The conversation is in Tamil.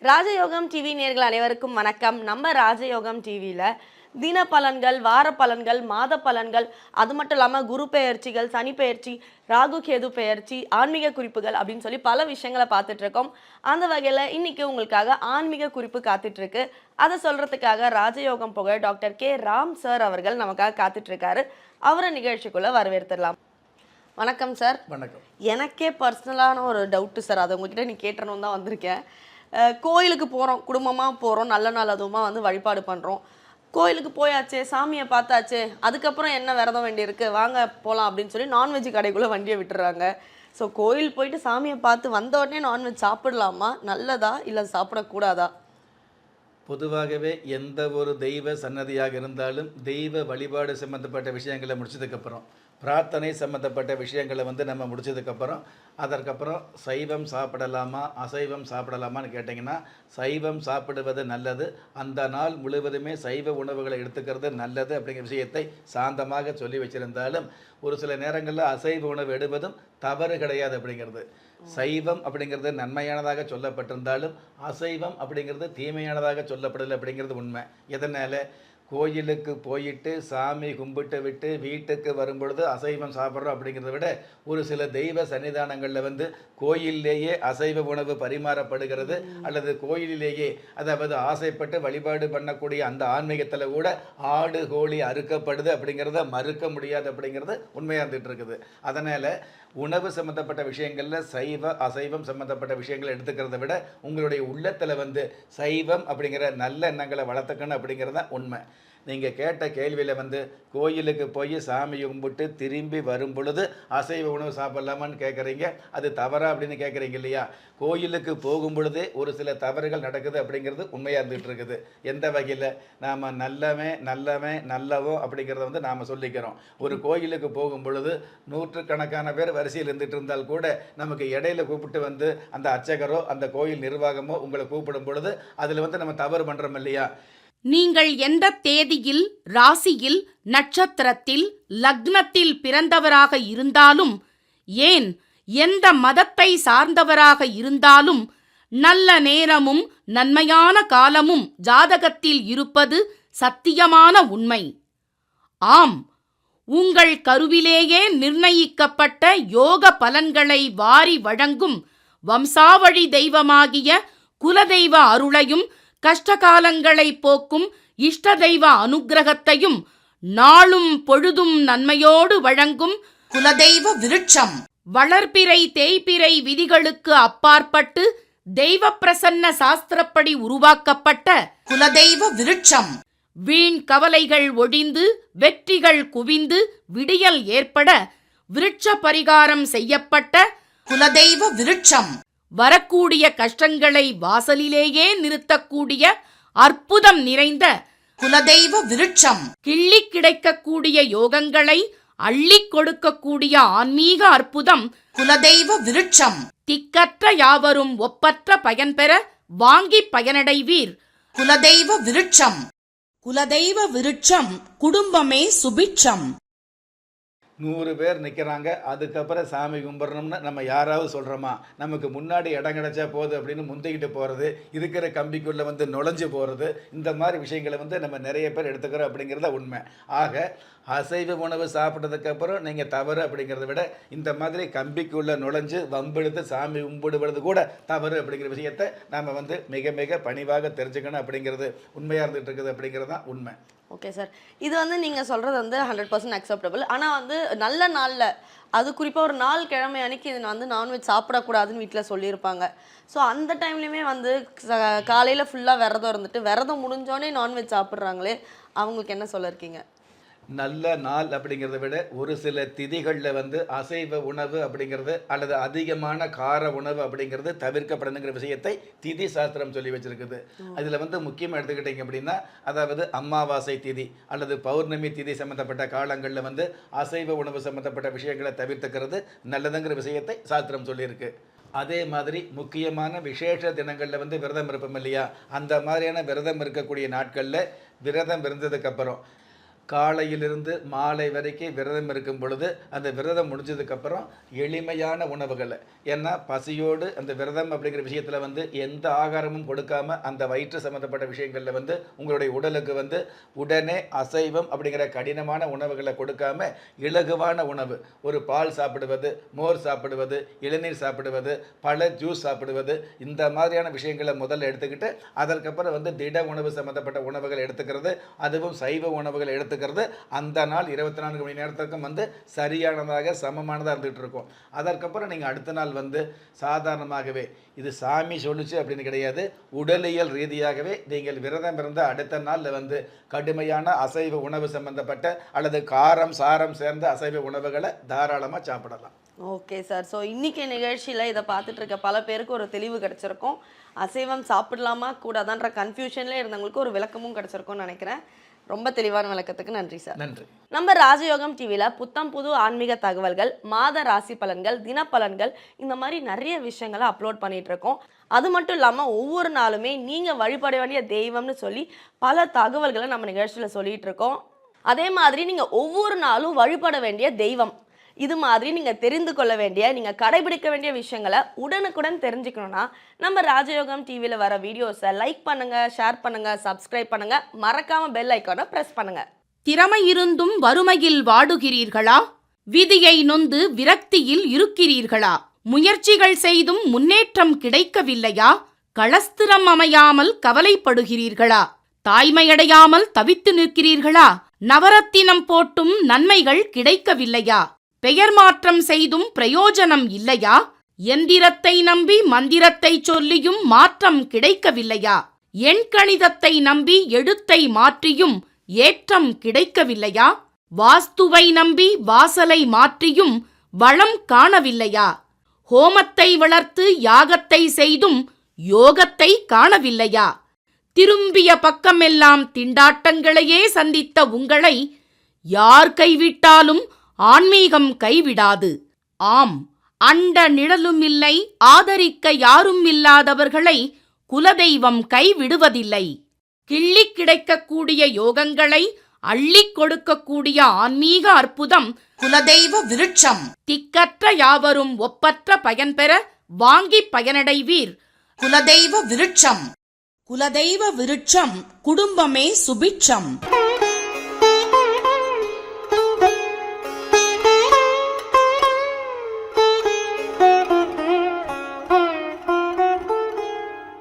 ராஜயோகம் டிவி நேயர்கள் அனைவருக்கும் வணக்கம். நம்ம ராஜயோகம் டிவியில் தின பலன்கள், வார பலன்கள், மாத பலன்கள், அது மட்டும் இல்லாமல் குரு பெயர்ச்சிகள், சனி பெயர்ச்சி, ராகு கேது பெயர்ச்சி, ஆன்மீக குறிப்புகள் அப்படின்னு சொல்லி பல விஷயங்களை பார்த்துட்டு இருக்கோம். அந்த வகையில் இன்னைக்கு உங்களுக்காக ஆன்மீக குறிப்பு காத்துட்டு இருக்கு. அதை சொல்றதுக்காக ராஜயோகம் புகழ் டாக்டர் கே ராம் சார் அவர்கள் நமக்காக காத்துட்டு இருக்காரு. அவரை நிகழ்ச்சிக்குள்ள வரவேற்றுடலாம். வணக்கம் சார். வணக்கம். எனக்கே பர்சனலான ஒரு டவுட்டு சார், அதை உங்ககிட்ட நீ கேட்டணும் தான் வந்திருக்கேன். கோயிலுக்கு போகிறோம், குடும்பமாக போகிறோம், நல்ல நாள் அதுவுமா வழிபாடு பண்ணுறோம். கோயிலுக்கு போயாச்சு, சாமியை பார்த்தாச்சு, அதுக்கப்புறம் என்ன விரதம் வேண்டியிருக்கு, வாங்க போகலாம் அப்படின்னு சொல்லி நான்வெஜ் கடைக்குள்ளே வண்டியை விட்டுறாங்க. ஸோ கோயில் போயிட்டு சாமியை பார்த்து வந்த உடனே நான்வெஜ் சாப்பிடலாமா, நல்லதா இல்லை சாப்பிடக்கூடாதா? பொதுவாகவே எந்த ஒரு தெய்வ சன்னதியாக இருந்தாலும் தெய்வ வழிபாடு சம்மந்தப்பட்ட விஷயங்களை முடிச்சதுக்கப்புறம், பிரார்த்தனை சம்மந்தப்பட்ட விஷயங்களை நம்ம முடிச்சதுக்கப்புறம், அதற்கப்புறம் சைவம் சாப்பிடலாமா அசைவம் சாப்பிடலாமான்னு கேட்டிங்கன்னா, சைவம் சாப்பிடுவது நல்லது, அந்த நாள் முழுவதுமே சைவ உணவுகளை எடுத்துக்கிறது நல்லது அப்படிங்கிற விஷயத்தை சாந்தமாக சொல்லி வச்சிருந்தாலும், ஒரு சில நேரங்களில் அசைவ உணவு எடுப்பதும் தவறு கிடையாது அப்படிங்கிறது. சைவம் அப்படிங்கிறது நன்மையானதாக சொல்லப்பட்டிருந்தாலும் அசைவம் அப்படிங்கிறது தீமையானதாக சொல்லப்படலை அப்படிங்கிறது உண்மை. எதனால்? கோயிலுக்கு போயிட்டு சாமி கும்பிட்டு விட்டு வீட்டுக்கு வரும்பொழுது அசைவம் சாப்பிட்றோம் அப்படிங்கிறத விட, ஒரு சில தெய்வ சன்னிதானங்களில் கோயிலேயே அசைவ உணவு பரிமாறப்படுகிறது, அல்லது கோயிலிலேயே அதாவது ஆசைப்பட்டு வழிபாடு பண்ணக்கூடிய அந்த ஆன்மீகத்தில் கூட ஆடு கோழி அறுக்கப்படுது அப்படிங்கிறத மறுக்க முடியாது அப்படிங்கிறது உண்மையாக இருந்துகிட்டு இருக்குது. அதனால் உணவு சம்மந்தப்பட்ட விஷயங்களில் சைவ அசைவம் சம்மந்தப்பட்ட விஷயங்களை எடுத்துக்கிறத விட, உங்களுடைய உள்ளத்தில் சைவம் அப்படிங்கிற நல்ல எண்ணங்களை வளர்த்துக்கணும் அப்படிங்கிறது தான் உண்மை. நீங்கள் கேட்ட கேள்வியில் கோயிலுக்கு போய் சாமி கும்பிட்டு திரும்பி வரும் பொழுது அசைவ உணவு சாப்பிட்லாமான்னு கேட்குறீங்க. அது தவறா அப்படின்னு கேட்குறீங்க இல்லையா? கோயிலுக்கு போகும் பொழுதே ஒரு சில தவறுகள் நடக்குது அப்படிங்கிறது உண்மையாக இருந்துகிட்டு இருக்குது. எந்த வகையில்? நாம் நல்லவோ அப்படிங்கிறத நாம் சொல்லிக்கிறோம். ஒரு கோயிலுக்கு போகும் பொழுது நூற்றுக்கணக்கான பேர் வரிசையில் இருந்துகிட்டு இருந்தால் கூட, நமக்கு இடையில கூப்பிட்டு அந்த அர்ச்சகரோ அந்த கோயில் நிர்வாகமோ உங்களை கூப்பிடும் பொழுது அதில் நம்ம தவறு பண்ணுறோம் இல்லையா? நீங்கள் எந்த தேதியில், ராசியில், நட்சத்திரத்தில், லக்னத்தில் பிறந்தவராக இருந்தாலும், ஏன் எந்த மதத்தை சார்ந்தவராக இருந்தாலும், நல்ல நேரமும் நன்மையான காலமும் ஜாதகத்தில் இருப்பது சத்தியமான உண்மை. ஆம், உங்கள் கருவிலேயே நிர்ணயிக்கப்பட்ட யோக பலன்களை வாரி வழங்கும் வம்சாவழி தெய்வமாகிய குலதெய்வ அருளையும், கஷ்டகாலங்களை போக்கும் இஷ்ட தெய்வ அனுக்கிரகத்தையும் நாளும் பொழுதும் நன்மையோடு வழங்கும் குலதெய்வ விருட்சம். வளர்பிறை தேய்பிறை விதிகளுக்கு அப்பாற்பட்டு தெய்வ பிரசன்ன சாஸ்திரப்படி உருவாக்கப்பட்ட குலதெய்வ விருட்சம். வீண் கவலைகள் ஒழிந்து வெற்றிகள் குவிந்து விடியல் ஏற்பட விருட்ச பரிகாரம் செய்யப்பட்ட குலதெய்வ விருட்சம். வரக்கூடிய கஷ்டங்களை வாசலிலேயே நிறுத்தக்கூடிய அற்புதம் நிறைந்த குலதெய்வ விருட்சம். கிள்ளி கிடைக்கக்கூடிய யோகங்களை அள்ளி கொடுக்கக்கூடிய ஆன்மீக அற்புதம் குலதெய்வ விருட்சம். திக்கற்ற யாவரும் ஒப்பற்ற பயன்பெற வாங்கி பயனடைவீர் குலதெய்வ விருட்சம். குலதெய்வ விருட்சம் குடும்பமே சுபிட்சம். 100 பேர் நிற்கிறாங்க, அதுக்கப்புறம் சாமி கும்பிட்றோம்னு நம்ம யாராவது சொல்கிறோமா? நமக்கு முன்னாடி இடம் கிடச்சா போகுது அப்படின்னு முந்திக்கிட்டு போகிறது, இருக்கிற கம்பிக்குள்ளே நுழைஞ்சு போகிறது, இந்த மாதிரி விஷயங்களை நம்ம நிறைய பேர் எடுத்துக்கிறோம் அப்படிங்கிறத உண்மை. ஆக அசைவ உணவு சாப்பிட்டதுக்கப்புறம் நீங்கள் தவறு அப்படிங்கிறத விட, இந்த மாதிரி கம்பிக்குள்ளே நுழைஞ்சு வம்பெடுத்து சாமி கும்பிடுவது கூட தவறு அப்படிங்கிற விஷயத்தை நாம் மிக மிக பணிவாக தெரிஞ்சுக்கணும் அப்படிங்கிறது உண்மையாக இருந்துகிட்டு இருக்குது அப்படிங்கிறது தான் உண்மை. ஓகே சார், இது நீங்கள் சொல்கிறது 100% அக்செப்டபிள். ஆனால் நல்ல நாளில், அது குறிப்பாக ஒரு நாள் கிழமை அன்னைக்கு இது நான்வெஜ் சாப்பிடக்கூடாதுன்னு வீட்டில் சொல்லியிருப்பாங்க. ஸோ அந்த டைம்லேயுமே காலையில் ஃபுல்லாக விரதம் இருந்துட்டு விரதம் முடிஞ்சோடனே நான்வெஜ் சாப்பிட்றாங்களே, அவங்களுக்கு என்ன சொல்ல இருக்கீங்க? நல்ல நாள் அப்படிங்கிறத விட, ஒரு சில திதிகளில் அசைவ உணவு அப்படிங்கிறது அல்லது அதிகமான கார உணவு அப்படிங்கிறது தவிர்க்கப்படணுங்கிற விஷயத்தை திதி சாஸ்திரம் சொல்லி வச்சிருக்குது. அதில் முக்கியமாக எடுத்துக்கிட்டிங்க அப்படின்னா, அதாவது அமாவாசை திதி அல்லது பௌர்ணமி திதி சம்மந்தப்பட்ட காலங்களில் அசைவ உணவு சம்மந்தப்பட்ட விஷயங்களை தவிர்த்துக்கிறது நல்லதுங்கிற விஷயத்தை சாஸ்திரம் சொல்லியிருக்கு. அதே மாதிரி முக்கியமான விசேஷ தினங்களில் விரதம் இருப்போம் இல்லையா? அந்த மாதிரியான விரதம் இருக்கக்கூடிய நாட்களில் விரதம் இருந்ததுக்கப்புறம் காலையிலிருந்து மாலை வரைக்கும் விரதம் இருக்கும் பொழுது அந்த விரதம் முடிஞ்சதுக்கப்புறம் எளிமையான உணவுகளை, ஏன்னா பசியோடு அந்த விரதம் அப்படிங்கிற விஷயத்தில் வந்து எந்த ஆகாரமும் கொடுக்காம அந்த வயிற்று சம்மந்தப்பட்ட விஷயங்களில் வந்து உங்களுடைய உடலுக்கு வந்து உடனே அசைவம் அப்படிங்கிற கடினமான உணவுகளை கொடுக்காம இலகுவான உணவு, ஒரு பால் சாப்பிடுவது, மோர் சாப்பிடுவது, இளநீர் சாப்பிடுவது, பழ ஜூஸ் சாப்பிடுவது, இந்த மாதிரியான விஷயங்களை முதல்ல எடுத்துக்கிட்டு அதற்கப்புறம் வந்து திட உணவு சம்மந்தப்பட்ட உணவுகள் எடுத்துக்கிறது, அதுவும் சைவ உணவுகள் எடுத்துக்கிறது அந்த நாள் 24 மணி நேரத்துக்கும் வந்து சரியானதாக சமமானதாக இருந்துகிட்டு இருக்கும். அதற்கப்புறம் நீங்கள் அடுத்த நாள் வந்து சாதாரணமாகவே இது சாமி சொல்லுச்சு அப்படின்னு கிடையாது, உடலியல் ரீதியாகவே நீங்கள் விரதம் இருந்த அடுத்த நாளில் வந்து கடுமையான அசைவ உணவு சம்பந்தப்பட்ட அல்லது காரம் சாரம் சேர்ந்த அசைவ உணவுகளை தாராளமாக சாப்பிடலாம். Okay sir. ஸோ இன்றைக்கி நிகழ்ச்சியில் இதை பார்த்துட்டு இருக்க பல பேருக்கு ஒரு தெளிவு கிடச்சிருக்கும். அசைவம் சாப்பிடலாமா கூடாதான்ற கன்ஃபியூஷன்லேயே இருந்தவங்களுக்கு ஒரு விளக்கமும் கிடச்சிருக்கும்னு நினைக்கிறேன். ரொம்ப தெளிவான விளக்கத்துக்கு நன்றி சார். நன்றி. நம்ம ராஜயோகம் டிவியில் புத்தம் புது ஆன்மீக தகவல்கள், மாத ராசி பலன்கள், தினப்பலன்கள், இந்த மாதிரி நிறைய விஷயங்களை அப்லோட் பண்ணிட்டு இருக்கோம். அது மட்டும் இல்லாமல் ஒவ்வொரு நாளுமே நீங்கள் வழிபட வேண்டிய தெய்வம்னு சொல்லி பல தகவல்களை நம்ம நிகழ்ச்சியில் சொல்லிட்டு இருக்கோம். அதே மாதிரி நீங்கள் ஒவ்வொரு நாளும் வழிபட வேண்டிய தெய்வம், இது மாதிரி நீங்கள் தெரிந்து கொள்ள வேண்டிய, நீங்கள் கடைபிடிக்க வேண்டிய விஷயங்களை உடனுக்குடன் தெரிஞ்சுக்கணுன்னா நம்ம ராஜயோகம் டிவியில் வர வீடியோஸை லைக் பண்ணுங்கள், ஷேர் பண்ணுங்கள், சப்ஸ்கிரைப் பண்ணுங்கள், மறக்காமல் பெல் ஐக்கானை ப்ரெஸ் பண்ணுங்கள். திறமை இருந்தும் வறுமையில் வாடுகிறீர்களா? விதியை நொந்து விரக்தியில் இருக்கிறீர்களா? முயற்சிகள் செய்தும் முன்னேற்றம் கிடைக்கவில்லையா? களஸ்திரம் அமையாமல் கவலைப்படுகிறீர்களா? தாய்மையடையாமல் தவித்து நிற்கிறீர்களா? நவரத்தினம் போட்டும் நன்மைகள் கிடைக்கவில்லையா? பெயர் மாற்றம் செய்தும் பிரயோஜனம் இல்லையா? எந்திரத்தை நம்பி மந்திரத்தை சொல்லியும் மாற்றம் கிடைக்கவில்லையா? எண்கணிதத்தை நம்பி எழுத்தை மாற்றியும் ஏற்றம் கிடைக்கவில்லையா? வாஸ்துவை நம்பி வாசலை மாற்றியும் வளம் காணவில்லையா? ஹோமத்தை வளர்த்து யாகத்தை செய்தும் யோகத்தை காணவில்லையா? திரும்பிய பக்கமெல்லாம் திண்டாட்டங்களையே சந்தித்த உங்களை யார் கைவிட்டாலும் ஆன்மீகம் கைவிடாது. ஆம், அண்ட நிழலுமில்லை, ஆதரிக்க யாரும் இல்லாதவர்களை குலதெய்வம் கைவிடுவதில்லை. கிள்ளி கிடைக்கக்கூடிய யோகங்களை அள்ளிக் கொடுக்கக்கூடிய ஆன்மீக அற்புதம் குலதெய்வ விருட்சம். திக்கற்ற யாவரும் ஒப்பற்ற பயன்பெற வாங்கி பயனடைவீர். குலதெய்வ விருட்சம். குலதெய்வ விருட்சம், குடும்பமே சுபிட்சம்.